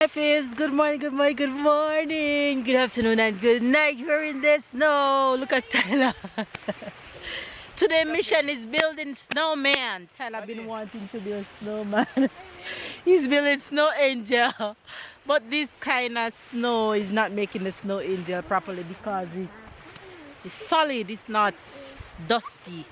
Fifths, good morning, good morning, good morning, good afternoon and good night. We're in the snow. Look at Tyler. Today mission is building snowman. Tyler been wanting to build snowman. He's building snow angel. But this kind of snow is not making the snow angel properly because it's solid, it's not dusty.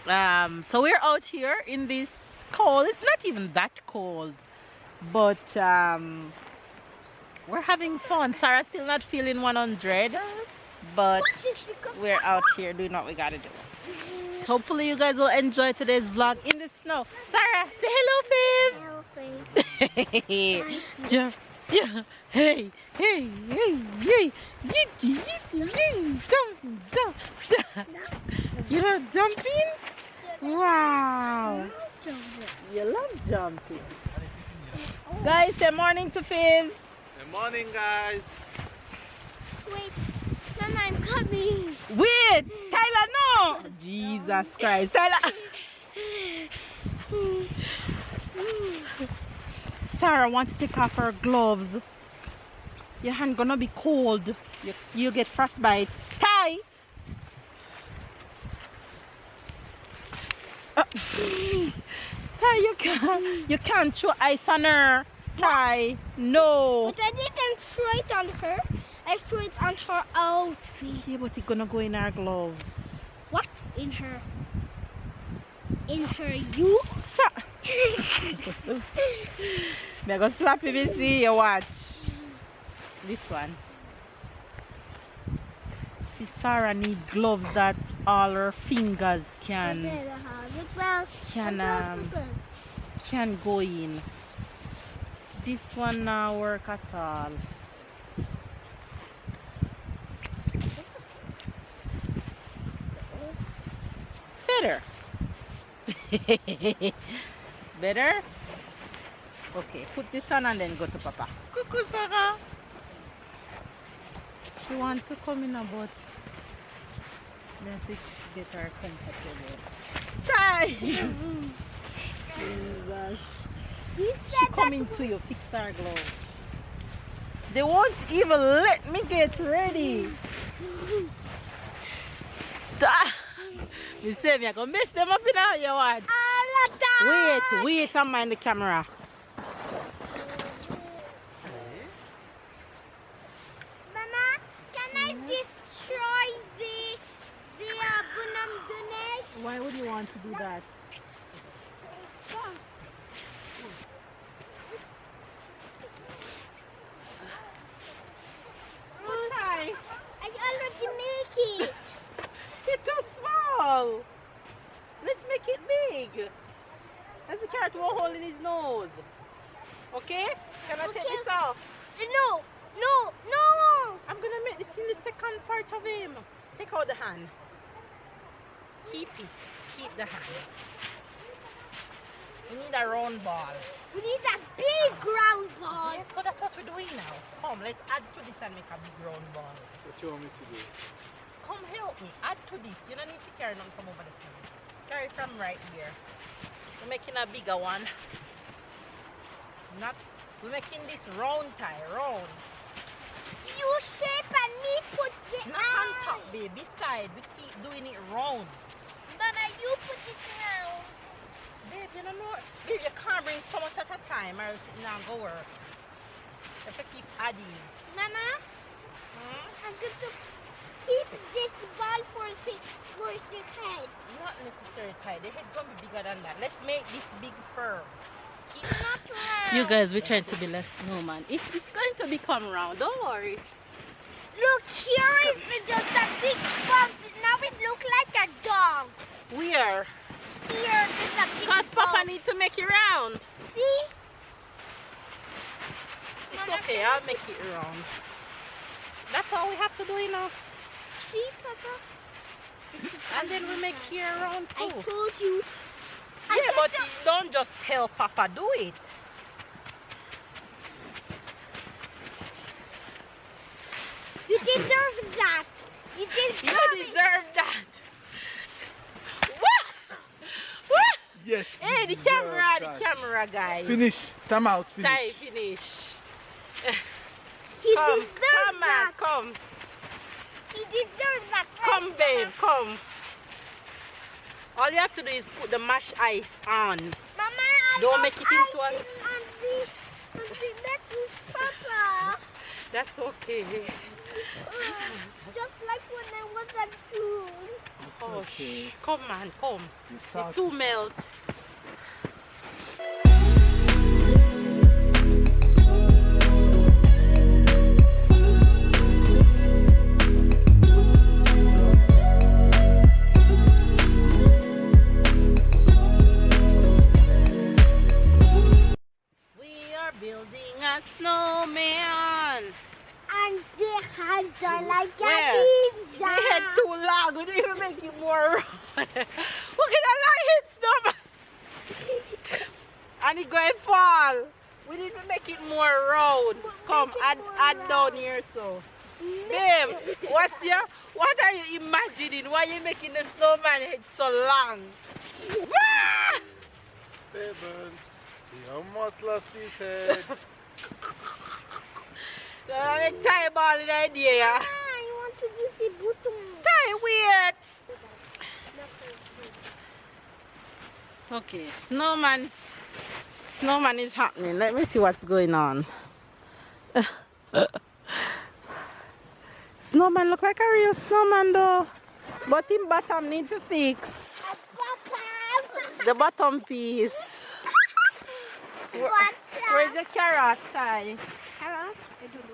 So we're out here in this cold. It's not even that cold. But we're having fun. Sarah's still not feeling 100, but we're out here doing what we gotta do. Hopefully you guys will enjoy today's vlog in the snow. Sarah, say hello, Fibs. Hello, Fibs. Jump, jump, hey, hey, hey, hey, yippee, yippee, yee, jump, jump, jump. You're not jumping? Wow. You love jumping. Guys, say morning to Fibs. Good morning, guys. Wait, Mama, I'm coming. Wait, Tyler, no. Jesus Christ, Tyler. Sarah wants to take off her gloves. Your hand gonna be cold. You get frostbite. Ty. Ty, you can't throw ice on her. Ty, no. But I didn't throw it on her. I threw it on her outfit. Yeah, but it's gonna go in her gloves. What? In her? In her you? I'm gonna slap you and see you watch. This one. See, Sarah need gloves that all her fingers can go in. This one now work at all. Better. Better? Okay, put this on and then go to Papa. Cuckoo, Sarah. She wants to come in about. Let's get her comfortable. Ty! Jesus. She coming to you, fix her gloves. They won't even let me get ready. You say me, I gonna mess them up in out your watch. Wait, and mind the camera. Mama, can I destroy the Bunam Dunesh? Why would you want to do that? Hi. I already make it. It's too small. Let's make it big. As the carrot won't hold in his nose. Okay? Can I take this off? No. I'm gonna make this in the second part of him. Take out the hand. Keep it. Keep the hand. We need a round ball. We need a big round ball. Yes, so that's what we're doing now. Come, let's add to this and make a big round ball. What you want me to do? Come help me. Add to this. You don't need to carry them from over the side. Carry from right here. We're making a bigger one. We're making this round tie, round. You shape and me put it Not on top, babe. This side, we keep doing it round. Mama, you put it round. Babe, you don't know. Babe, you can't bring so much at a time or else it's not going to work. You have to keep adding. Mama, I'm going to keep this ball for the head. Not necessarily tight. The head's going to be bigger than that. Let's make this big firm. Not round. You guys, we're trying to build a snowman. It's going to become round. Don't worry. Look, here is just a big bump. Now it looks like a dog. Where? Here is a big Because Papa bump. needs to make it round. See? It's okay, I'll make it round. That's all we have to do, you know. See, Papa? And then we make here round too. I told you. Yeah, but you don't just tell Papa, do it. You deserve that. You deserve that. What? Yes. Hey, the camera, guys. Finish. Time out. Finish. Time finish. He Come, deserves come, man, that. come. He deserves that. Come, babe, come. All you have to do is put the mashed ice on. Mama, Don't make it into a... and the lettuce, Papa. That's okay. Just like when I was at school. Oh, Okay. come, man, come. You It's start. too melt. Building a snowman. And the hands are like a Where? pizza. The head too long. We didn't even make it more round. Look at that long head snowman. And it's going to fall. We didn't even make it more round. Come, add down here so. Babe, what are you imagining? Why are you making the snowman head so long? Ah! Stable. He almost lost his head. So I make tie ball in the idea. Yeah? I want to do the bottom. Tie wait. Okay, snowman is happening. Let me see what's going on. Snowman look like a real snowman though. But him bottom need to fix. The bottom piece. Where's the carrot, Ty? Carrot?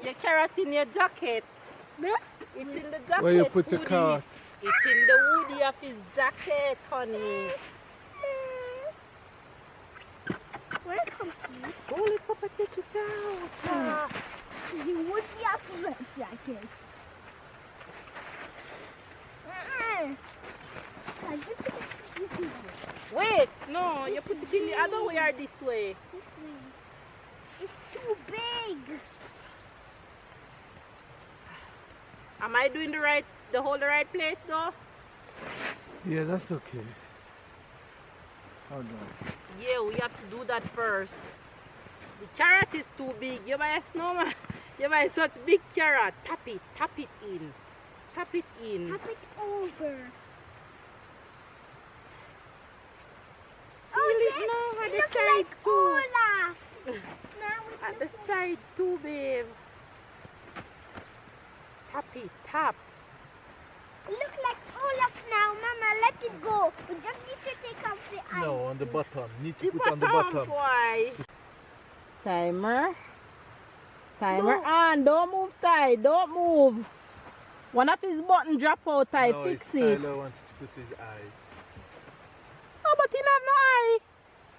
Your carrot in your jacket. It's in the jacket. Where you put the hoodie. carrot? It's in the hoodie of his jacket, honey. Where comes he? Holy Papa, take it out. He would be up in that jacket. Wait, no, you put it in the other way or this way. It's too big. Am I doing the right place though? Yeah, that's okay. Hold on. Yeah, we have to do that first. The carrot is too big. You buy a snowman. You buy such big carrot. Tap it in. Tap it in. Tap it over. Seal it now at the side too. Olaf. At the side too, babe. Tap it, tap. Look like Olaf now, Mama. Let it go. We just need to take off the eye. No, on the bottom. Need to The put on the bottom. Why? Timer No. on. Don't move, Ty. Don't move. One of his button drop out, Ty. No, Fix his it. Tyler wants to put his eye. Oh, but he have no eye.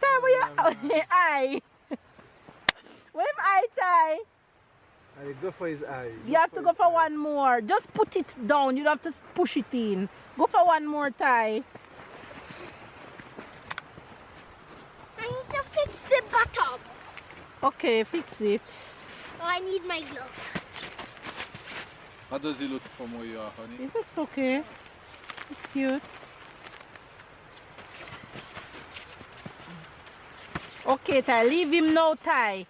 Ty, where No, your eye? Where him eye, Ty? I go for his eye. You have to go his for eye. one more. Just put it down. You don't have to push it in. Go for one more, Ty. I need to fix the bottom. Okay, fix it. Oh, I need my glove. How does he look from where you are, honey? It looks okay. It's cute. Okay, Ty, leave him now, Ty.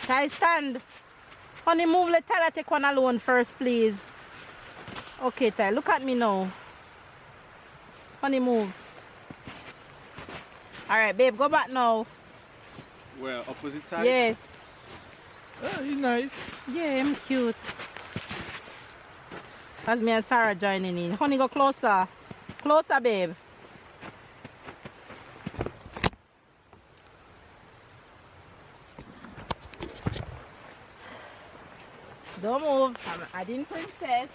Ty, stand. Honey, move. Let Tyler take one alone first, please. Okay, Ty, look at me now. Honey, move. Alright, babe, go back now. Where? Opposite side? Yes. Oh, he's nice. Yeah, I'm cute. That's me and Sarah joining in. Honey, go closer. Closer, babe. Don't move. I'm adding princess.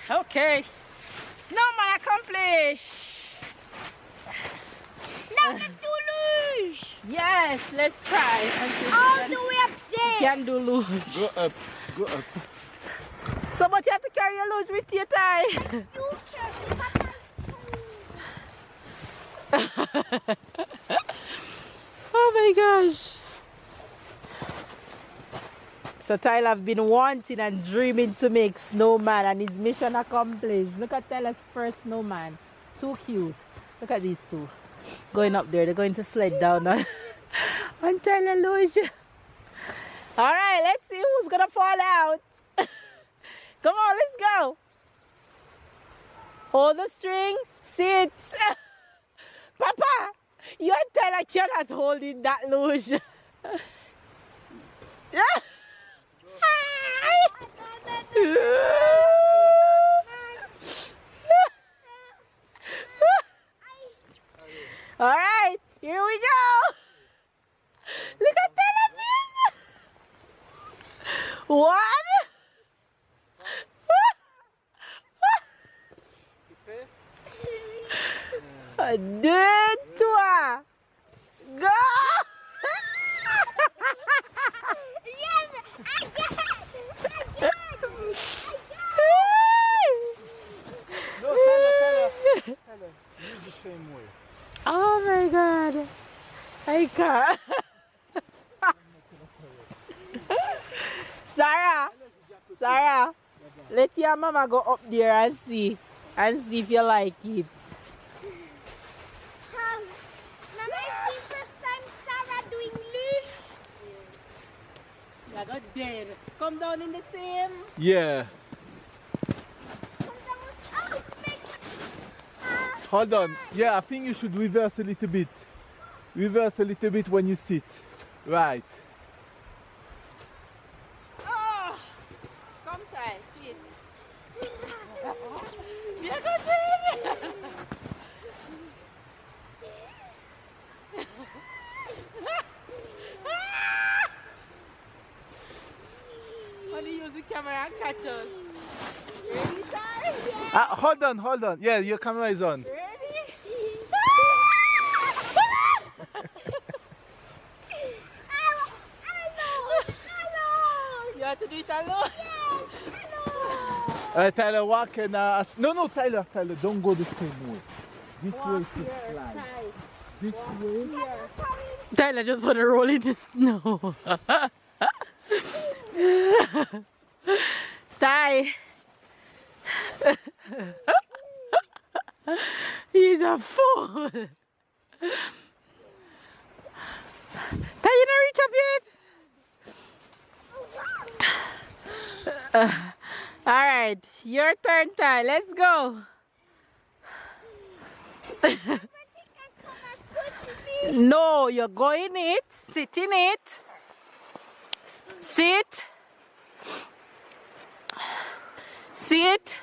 Okay. Snowman accomplished. Now the Toulouse. luge? Yes, let's try. All the way up there. Can do luge. Go up. Go up. So much you have to carry your luge with you, Ty. You Oh my gosh. So Tyler have been wanting and dreaming to make snowman, and his mission accomplished. Look at Tyler's first snowman. So cute. Look at these two. Going up there. They're going to sled down on, on Tyler luge. Alright, let's see who's gonna fall out. Come on, let's go. Hold the string. Sit. Papa, you and Tyler cannot hold in that luge. All right, here we go. Look at Delaveaus. One. Deux, trois. Go. No, Tyler. Use the same way. Oh my God. I can't. Sarah, let your mama go up there and see if you like it. Mama, it's the first time Sarah doing luge. Yeah, go there. Come down in the same. Yeah. Hold on. Yeah, I think you should reverse a little bit. Reverse a little bit when you sit. Right. Oh, come try, sit. Yeah, go there. When you use the camera and catch us. Ready, Ty? Hold on. Yeah, your camera is on. Ready? You have to do it alone? Tyler, walk and no, Tyler, don't go the same way. This way is to slide. This way. Tyler just want to roll in the snow. Ty. He's a fool. Ty, you not reach up yet? Alright, your turn, Ty. Let's go. No, you're going it. Sit in it. Sit. Sit.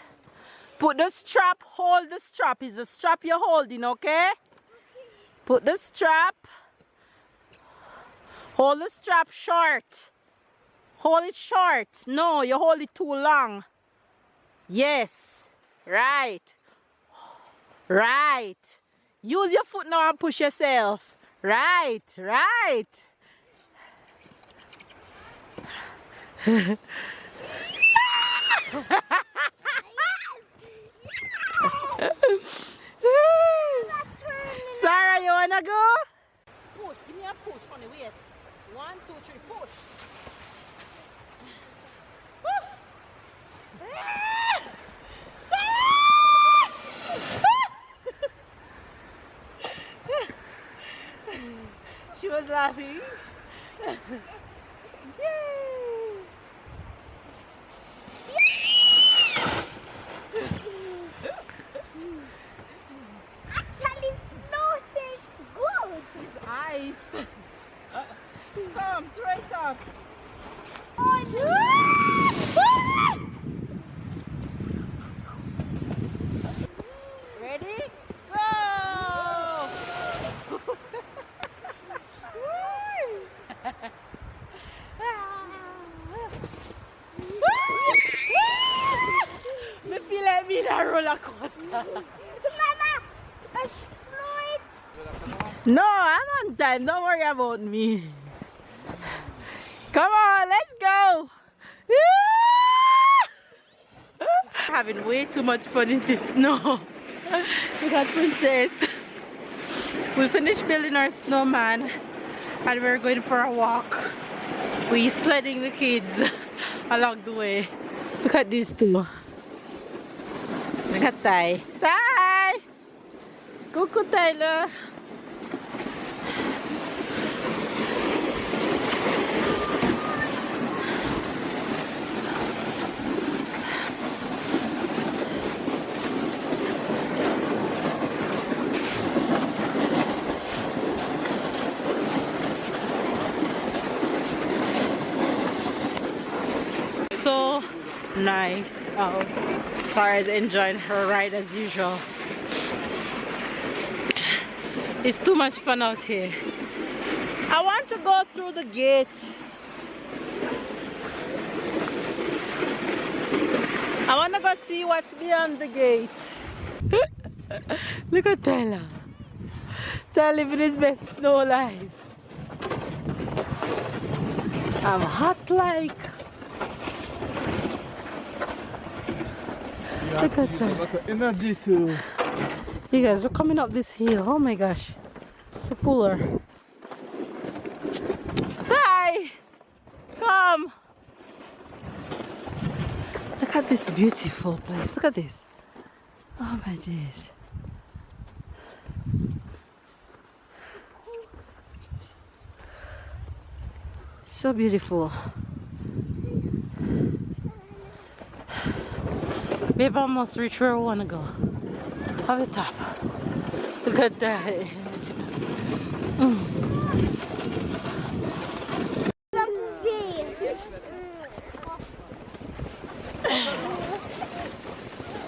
Put the strap. Hold the strap. Is the strap you're holding, okay? Put the strap. Hold the strap short. Hold it short. No, you hold it too long. Yes. Right. Right. Use your foot now and push yourself. Right. Right. Sarah, you wanna go? Push. Give me a push, honey. Wait. 1, 2, 3, push. She was laughing. Yay! Actually, snow tastes good. It's ice. Come, throw it up. Oh, no. Ready? Go! Me feel like me in a roller coaster. Mama, a fluid. No, I'm on time. Don't worry about me. Come on, let's go. Having way too much fun in the snow. Look at Princess. We finished building our snowman and we're going for a walk. We're sledding the kids along the way. Look at these two. Look at Ty. Ty! Cuckoo, Tyler. So nice out. Sarah's enjoying her ride as usual. It's too much fun out here. I want to go through the gate. I want to go see what's beyond the gate. Look at Tyler. Tyler living his best snow life. I'm hot like. Look at that. A lot of energy to. You guys, we're coming up this hill. Oh my gosh. To pull her. Ty! Come! Look at this beautiful place. Look at this. Oh my days. So beautiful. Babe, I almost reach where I want to go. At the top. Look at that.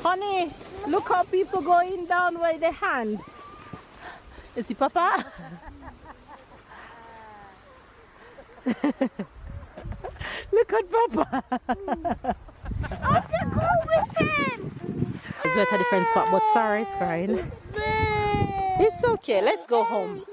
Honey, look how people going down with their hand. You see, Papa? Look at Papa. I have to go with him. It's at a different spot, but Sarah is crying. It's okay, let's go home.